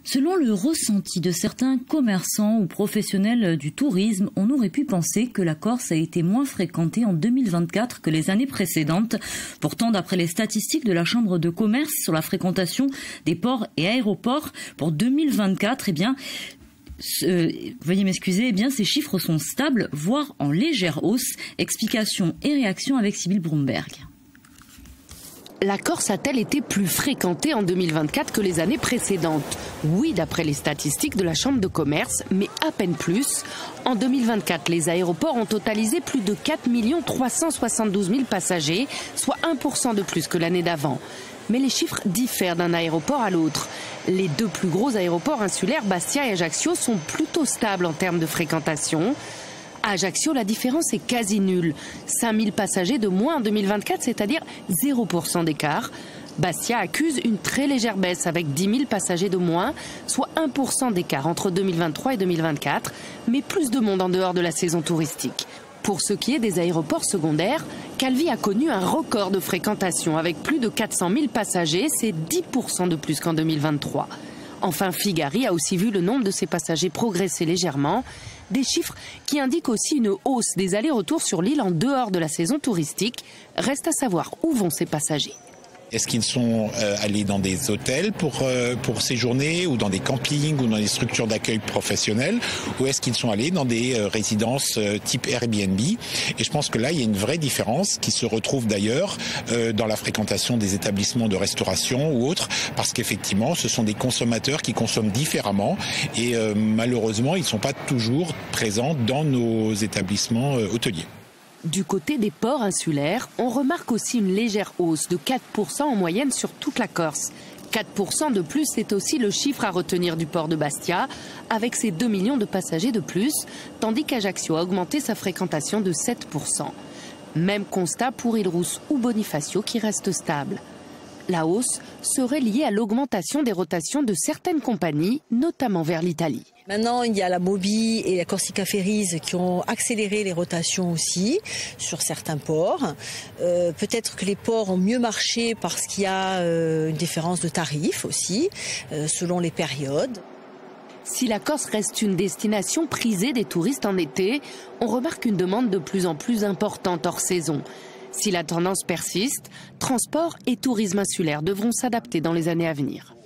Selon le ressenti de certains commerçants ou professionnels du tourisme, on aurait pu penser que la Corse a été moins fréquentée en 2024 que les années précédentes. Pourtant, d'après les statistiques de la Chambre de commerce sur la fréquentation des ports et aéroports pour 2024, veuillez m'excuser, ces chiffres sont stables, voire en légère hausse. Explications et réactions avec Sybille Bromberg. La Corse a-t-elle été plus fréquentée en 2024 que les années précédentes? Oui, d'après les statistiques de la Chambre de commerce, mais à peine plus. En 2024, les aéroports ont totalisé plus de 4 372 000 passagers, soit 1% de plus que l'année d'avant. Mais les chiffres diffèrent d'un aéroport à l'autre. Les deux plus gros aéroports insulaires, Bastia et Ajaccio, sont plutôt stables en termes de fréquentation. À Ajaccio, la différence est quasi nulle. 5 000 passagers de moins en 2024, c'est-à-dire 0% d'écart. Bastia accuse une très légère baisse avec 10 000 passagers de moins, soit 1% d'écart entre 2023 et 2024, mais plus de monde en dehors de la saison touristique. Pour ce qui est des aéroports secondaires, Calvi a connu un record de fréquentation avec plus de 400 000 passagers, c'est 10% de plus qu'en 2023. Enfin, Figari a aussi vu le nombre de ses passagers progresser légèrement. Des chiffres qui indiquent aussi une hausse des allers-retours sur l'île en dehors de la saison touristique. Reste à savoir où vont ces passagers. Est-ce qu'ils sont allés dans des hôtels pour séjourner, ou dans des campings, ou dans des structures d'accueil professionnelles, ou est-ce qu'ils sont allés dans des résidences type Airbnb? Et je pense que là, il y a une vraie différence qui se retrouve d'ailleurs dans la fréquentation des établissements de restauration ou autres, parce qu'effectivement, ce sont des consommateurs qui consomment différemment et malheureusement, ils ne sont pas toujours présents dans nos établissements hôteliers. Du côté des ports insulaires, on remarque aussi une légère hausse de 4% en moyenne sur toute la Corse. 4% de plus, c'est aussi le chiffre à retenir du port de Bastia, avec ses 2 millions de passagers de plus, tandis qu'Ajaccio a augmenté sa fréquentation de 7%. Même constat pour Île-Rousse ou Bonifacio qui reste stable. La hausse serait liée à l'augmentation des rotations de certaines compagnies, notamment vers l'Italie. Maintenant, il y a la Moby et la Corsica Ferries qui ont accéléré les rotations aussi sur certains ports. Peut-être que les ports ont mieux marché parce qu'il y a une différence de tarifs aussi, selon les périodes. Si la Corse reste une destination prisée des touristes en été, on remarque une demande de plus en plus importante hors saison. Si la tendance persiste, transport et tourisme insulaire devront s'adapter dans les années à venir.